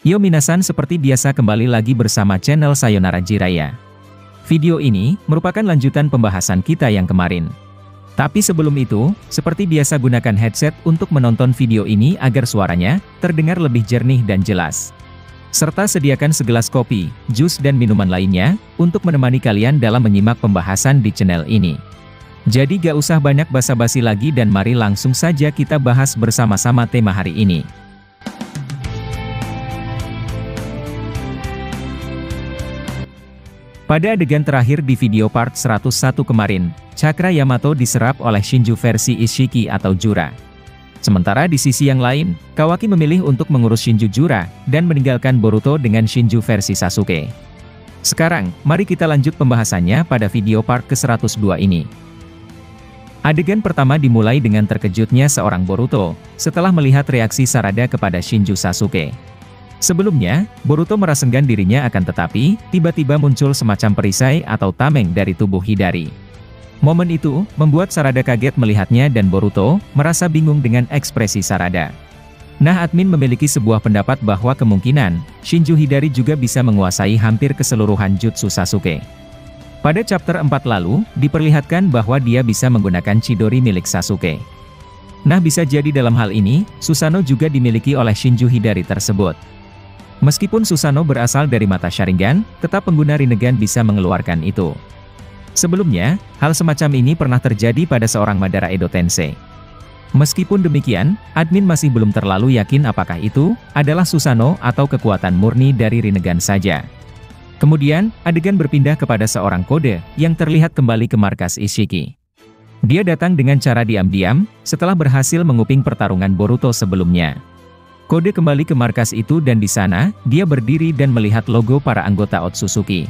Yo minasan, seperti biasa kembali lagi bersama channel Sayonara Jiraiya. Video ini merupakan lanjutan pembahasan kita yang kemarin. Tapi sebelum itu, seperti biasa gunakan headset untuk menonton video ini agar suaranya terdengar lebih jernih dan jelas. Serta sediakan segelas kopi, jus dan minuman lainnya untuk menemani kalian dalam menyimak pembahasan di channel ini. Jadi gak usah banyak basa-basi lagi dan mari langsung saja kita bahas bersama-sama tema hari ini. Pada adegan terakhir di video part 101 kemarin, Cakra Yamato diserap oleh Shinju versi Ishiki atau Jura. Sementara di sisi yang lain, Kawaki memilih untuk mengurus Shinju Jura, dan meninggalkan Boruto dengan Shinju versi Sasuke. Sekarang, mari kita lanjut pembahasannya pada video part ke-102 ini. Adegan pertama dimulai dengan terkejutnya seorang Boruto, setelah melihat reaksi Sarada kepada Shinju Sasuke. Sebelumnya, Boruto merasenggan dirinya akan tetapi, tiba-tiba muncul semacam perisai atau tameng dari tubuh Hidari. Momen itu, membuat Sarada kaget melihatnya dan Boruto merasa bingung dengan ekspresi Sarada. Nah, admin memiliki sebuah pendapat bahwa kemungkinan, Shinju Hidari juga bisa menguasai hampir keseluruhan jutsu Sasuke. Pada chapter 4 lalu, diperlihatkan bahwa dia bisa menggunakan Chidori milik Sasuke. Nah, bisa jadi dalam hal ini, Susanoo juga dimiliki oleh Shinju Hidari tersebut. Meskipun Susanoo berasal dari mata Sharingan, tetap pengguna Rinnegan bisa mengeluarkan itu. Sebelumnya, hal semacam ini pernah terjadi pada seorang Madara Edo Tensei. Meskipun demikian, admin masih belum terlalu yakin apakah itu adalah Susanoo atau kekuatan murni dari Rinnegan saja. Kemudian, adegan berpindah kepada seorang kode yang terlihat kembali ke markas Ishiki. Dia datang dengan cara diam-diam, setelah berhasil menguping pertarungan Boruto sebelumnya. Kode kembali ke markas itu dan di sana, dia berdiri dan melihat logo para anggota Otsutsuki.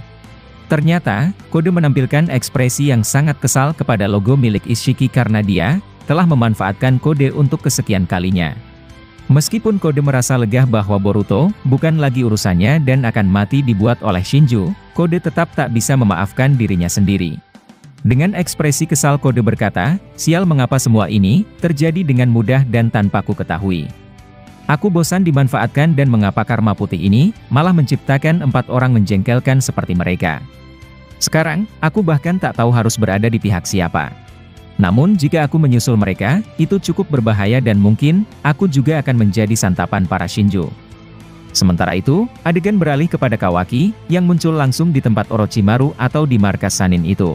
Ternyata, Kode menampilkan ekspresi yang sangat kesal kepada logo milik Ishiki karena dia telah memanfaatkan Kode untuk kesekian kalinya. Meskipun Kode merasa lega bahwa Boruto bukan lagi urusannya dan akan mati dibuat oleh Shinju, Kode tetap tak bisa memaafkan dirinya sendiri. Dengan ekspresi kesal Kode berkata, "Sial, mengapa semua ini terjadi dengan mudah dan tanpa ku ketahui. Aku bosan dimanfaatkan dan mengapa karma putih ini malah menciptakan 4 orang menjengkelkan seperti mereka. Sekarang, aku bahkan tak tahu harus berada di pihak siapa. Namun jika aku menyusul mereka, itu cukup berbahaya dan mungkin, aku juga akan menjadi santapan para Shinju." Sementara itu, adegan beralih kepada Kawaki, yang muncul langsung di tempat Orochimaru atau di markas Sannin itu.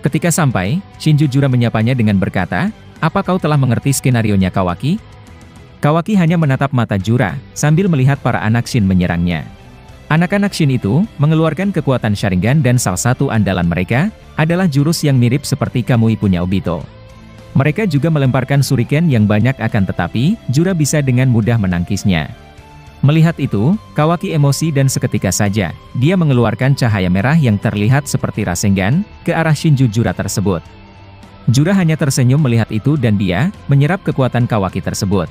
Ketika sampai, Shinju Jura menyapanya dengan berkata, "Apa kau telah mengerti skenarionya Kawaki?" Kawaki hanya menatap mata Jura, sambil melihat para anak Shin menyerangnya. Anak-anak Shin itu mengeluarkan kekuatan Sharingan dan salah satu andalan mereka adalah jurus yang mirip seperti Kamui punya Obito. Mereka juga melemparkan shuriken yang banyak akan tetapi, Jura bisa dengan mudah menangkisnya. Melihat itu, Kawaki emosi dan seketika saja, dia mengeluarkan cahaya merah yang terlihat seperti Rasengan ke arah Shinju Jura tersebut. Jura hanya tersenyum melihat itu dan dia menyerap kekuatan Kawaki tersebut.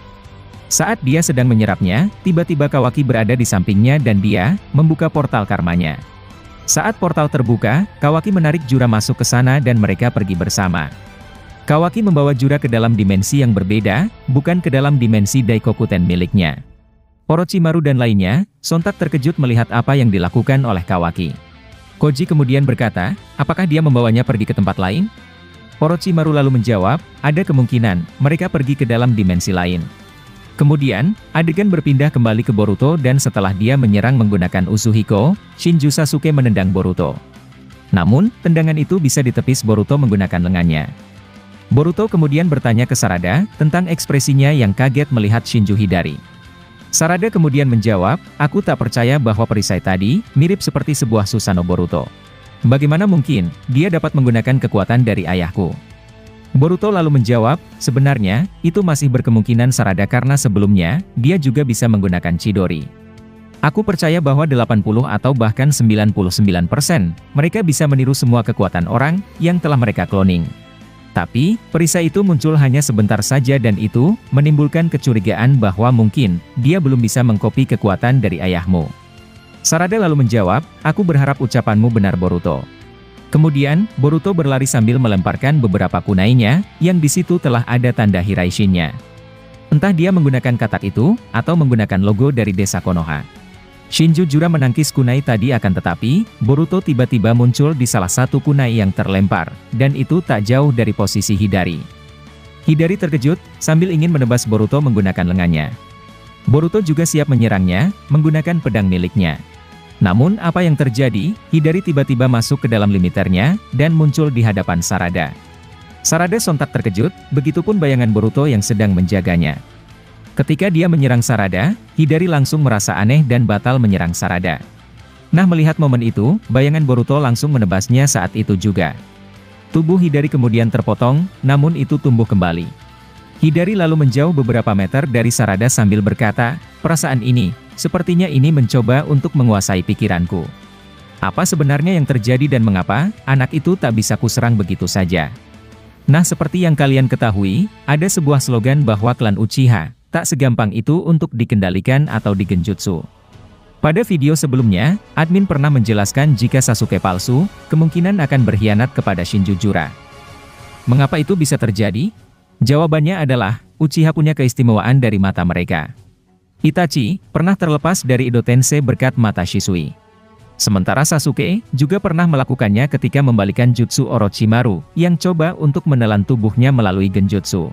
Saat dia sedang menyerapnya, tiba-tiba Kawaki berada di sampingnya dan dia membuka portal karmanya. Saat portal terbuka, Kawaki menarik Jura masuk ke sana dan mereka pergi bersama. Kawaki membawa Jura ke dalam dimensi yang berbeda, bukan ke dalam dimensi Daikokuten miliknya. Orochimaru dan lainnya sontak terkejut melihat apa yang dilakukan oleh Kawaki. Koji kemudian berkata, "Apakah dia membawanya pergi ke tempat lain?" Orochimaru lalu menjawab, "Ada kemungkinan mereka pergi ke dalam dimensi lain." Kemudian, adegan berpindah kembali ke Boruto dan setelah dia menyerang menggunakan Usuhiko, Shinju Sasuke menendang Boruto. Namun, tendangan itu bisa ditepis Boruto menggunakan lengannya. Boruto kemudian bertanya ke Sarada tentang ekspresinya yang kaget melihat Shinju Hidari. Sarada kemudian menjawab, "Aku tak percaya bahwa perisai tadi mirip seperti sebuah Susanoo Boruto. Bagaimana mungkin dia dapat menggunakan kekuatan dari ayahku?" Boruto lalu menjawab, "Sebenarnya, itu masih berkemungkinan Sarada karena sebelumnya, dia juga bisa menggunakan Chidori. Aku percaya bahwa 80 atau bahkan 99% mereka bisa meniru semua kekuatan orang yang telah mereka cloning. Tapi, perisai itu muncul hanya sebentar saja dan itu menimbulkan kecurigaan bahwa mungkin dia belum bisa mengkopi kekuatan dari ayahmu." Sarada lalu menjawab, "Aku berharap ucapanmu benar Boruto." Kemudian, Boruto berlari sambil melemparkan beberapa kunainya, yang di situ telah ada tanda Hiraishin-nya. Entah dia menggunakan katak itu, atau menggunakan logo dari desa Konoha. Shinju Jura menangkis kunai tadi akan tetapi, Boruto tiba-tiba muncul di salah satu kunai yang terlempar, dan itu tak jauh dari posisi Hidari. Hidari terkejut, sambil ingin menebas Boruto menggunakan lengannya. Boruto juga siap menyerangnya, menggunakan pedang miliknya. Namun apa yang terjadi, Hidari tiba-tiba masuk ke dalam limiternya, dan muncul di hadapan Sarada. Sarada sontak terkejut, begitupun bayangan Boruto yang sedang menjaganya. Ketika dia menyerang Sarada, Hidari langsung merasa aneh dan batal menyerang Sarada. Nah, melihat momen itu, bayangan Boruto langsung menebasnya saat itu juga. Tubuh Hidari kemudian terpotong, namun itu tumbuh kembali. Hidari lalu menjauh beberapa meter dari Sarada sambil berkata, "Perasaan ini, sepertinya ini mencoba untuk menguasai pikiranku. Apa sebenarnya yang terjadi dan mengapa anak itu tak bisa kuserang begitu saja?" Nah, seperti yang kalian ketahui, ada sebuah slogan bahwa klan Uchiha tak segampang itu untuk dikendalikan atau digenjutsu. Pada video sebelumnya, admin pernah menjelaskan jika Sasuke palsu, kemungkinan akan berkhianat kepada Shinju Jura. Mengapa itu bisa terjadi? Jawabannya adalah, Uchiha punya keistimewaan dari mata mereka. Itachi pernah terlepas dari Edo Tensei berkat mata Shisui. Sementara Sasuke juga pernah melakukannya ketika membalikan jutsu Orochimaru, yang coba untuk menelan tubuhnya melalui genjutsu.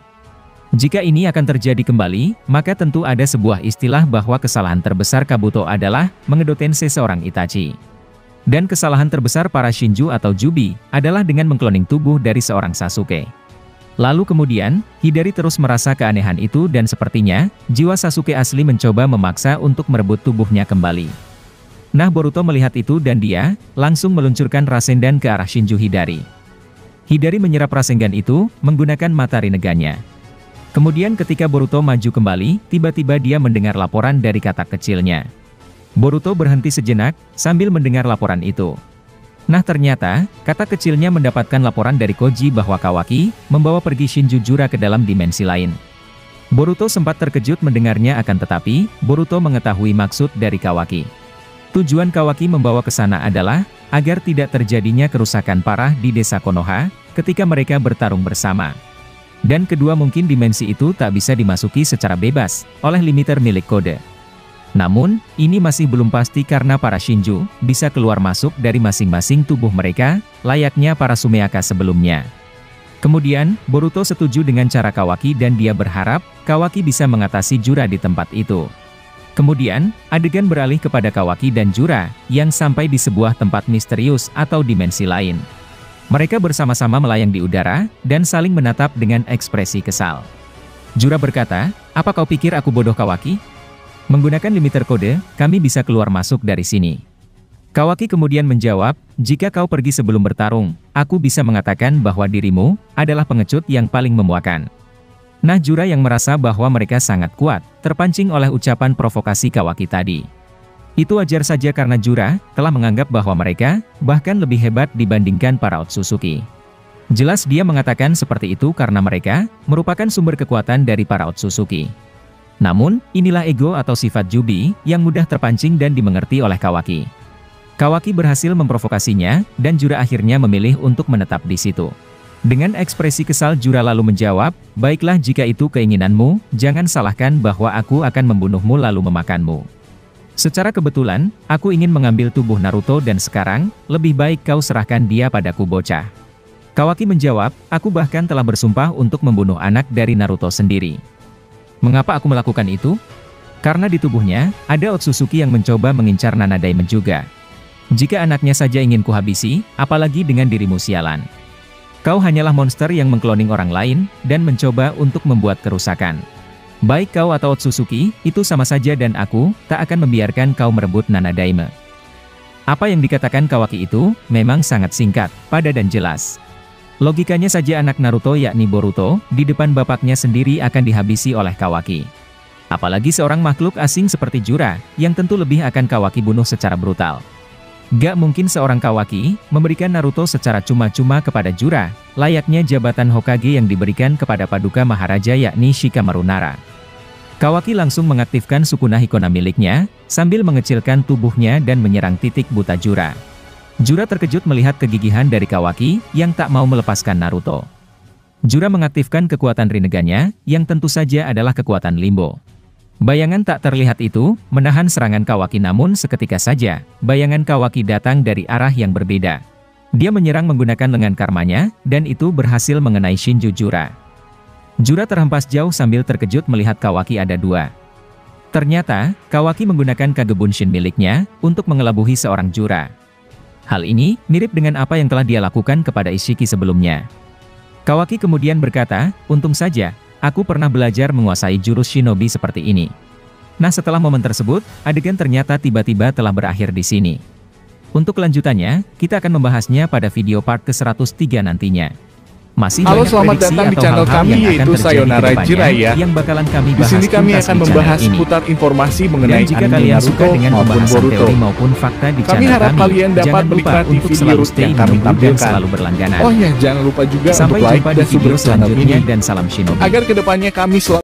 Jika ini akan terjadi kembali, maka tentu ada sebuah istilah bahwa kesalahan terbesar Kabuto adalah mengedotense seorang Itachi. Dan kesalahan terbesar para Shinju atau Jubi adalah dengan mengkloning tubuh dari seorang Sasuke. Lalu kemudian, Hidari terus merasa keanehan itu dan sepertinya, jiwa Sasuke asli mencoba memaksa untuk merebut tubuhnya kembali. Nah, Boruto melihat itu dan dia langsung meluncurkan Rasengan ke arah Shinju Hidari. Hidari menyerap Rasengan itu menggunakan mata Rinnegan-nya. Kemudian ketika Boruto maju kembali, tiba-tiba dia mendengar laporan dari katak kecilnya. Boruto berhenti sejenak, sambil mendengar laporan itu. Nah, ternyata, katak kecilnya mendapatkan laporan dari Koji bahwa Kawaki membawa pergi Shinju Jura ke dalam dimensi lain. Boruto sempat terkejut mendengarnya akan tetapi, Boruto mengetahui maksud dari Kawaki. Tujuan Kawaki membawa ke sana adalah, agar tidak terjadinya kerusakan parah di desa Konoha, ketika mereka bertarung bersama. Dan kedua mungkin dimensi itu tak bisa dimasuki secara bebas, oleh limiter milik kode. Namun, ini masih belum pasti karena para Shinju bisa keluar masuk dari masing-masing tubuh mereka, layaknya para Sumeaka sebelumnya. Kemudian, Boruto setuju dengan cara Kawaki dan dia berharap, Kawaki bisa mengatasi Jura di tempat itu. Kemudian, adegan beralih kepada Kawaki dan Jura, yang sampai di sebuah tempat misterius atau dimensi lain. Mereka bersama-sama melayang di udara, dan saling menatap dengan ekspresi kesal. Jura berkata, "Apa kau pikir aku bodoh Kawaki? Menggunakan limiter kode, kami bisa keluar masuk dari sini." Kawaki kemudian menjawab, "Jika kau pergi sebelum bertarung, aku bisa mengatakan bahwa dirimu adalah pengecut yang paling memuakan." Nah, Jura yang merasa bahwa mereka sangat kuat, terpancing oleh ucapan provokasi Kawaki tadi. Itu wajar saja karena Jura telah menganggap bahwa mereka bahkan lebih hebat dibandingkan para Otsutsuki. Jelas dia mengatakan seperti itu karena mereka merupakan sumber kekuatan dari para Otsutsuki. Namun, inilah ego atau sifat Jubi yang mudah terpancing dan dimengerti oleh Kawaki. Kawaki berhasil memprovokasinya, dan Jura akhirnya memilih untuk menetap di situ. Dengan ekspresi kesal Jura lalu menjawab, "Baiklah jika itu keinginanmu, jangan salahkan bahwa aku akan membunuhmu lalu memakanmu. Secara kebetulan, aku ingin mengambil tubuh Naruto dan sekarang, lebih baik kau serahkan dia padaku bocah." Kawaki menjawab, "Aku bahkan telah bersumpah untuk membunuh anak dari Naruto sendiri." Mengapa aku melakukan itu? Karena di tubuhnya, ada Otsutsuki yang mencoba mengincar Nanadaime juga. Jika anaknya saja ingin kuhabisi, apalagi dengan dirimu sialan. Kau hanyalah monster yang mengkloning orang lain, dan mencoba untuk membuat kerusakan. Baik kau atau Otsutsuki, itu sama saja dan aku tak akan membiarkan kau merebut Nanadaime. Apa yang dikatakan Kawaki itu memang sangat singkat, padat dan jelas. Logikanya saja anak Naruto yakni Boruto, di depan bapaknya sendiri akan dihabisi oleh Kawaki. Apalagi seorang makhluk asing seperti Jura, yang tentu lebih akan Kawaki bunuh secara brutal. Gak mungkin seorang Kawaki memberikan Naruto secara cuma-cuma kepada Jura, layaknya jabatan Hokage yang diberikan kepada Paduka Maharaja yakni Shikamaru Nara. Kawaki langsung mengaktifkan Sukuna Hikona miliknya, sambil mengecilkan tubuhnya dan menyerang titik buta Jura. Jura terkejut melihat kegigihan dari Kawaki, yang tak mau melepaskan Naruto. Jura mengaktifkan kekuatan Rinnegan-nya, yang tentu saja adalah kekuatan Limbo. Bayangan tak terlihat itu menahan serangan Kawaki, namun seketika saja, bayangan Kawaki datang dari arah yang berbeda. Dia menyerang menggunakan lengan karmanya, dan itu berhasil mengenai Shinju Jura. Jura terhempas jauh sambil terkejut melihat Kawaki ada dua. Ternyata, Kawaki menggunakan Kage Bunshin miliknya untuk mengelabui seorang Jura. Hal ini mirip dengan apa yang telah dia lakukan kepada Ishiki sebelumnya. Kawaki kemudian berkata, "Untung saja, aku pernah belajar menguasai jurus shinobi seperti ini." Nah, setelah momen tersebut, adegan ternyata tiba-tiba telah berakhir di sini. Untuk kelanjutannya, kita akan membahasnya pada video part ke-103 nantinya. Masih Halo, banyak selamat prediksi datang di atau channel hal-hal kami, yang akan yaitu terjadi Sayonara ke depannya Jiraiya. yang bakalan kami Di bahas sini kami tuntas akan di membahas channel ini. seputar informasi mengenai Dan jika anime kalian Naruto suka dengan maupun pembahasan Boruto. teori maupun fakta di Kami channel harap kami, kalian dapat jangan lupa menikmati untuk video selalu yang stay kami menunggu dan tampilkan. selalu berlangganan. Oh ya, jangan lupa juga Sampai untuk like jumpa dan di video subscribe channel selanjutnya ini, dan salam shinobi. agar kedepannya kami selalu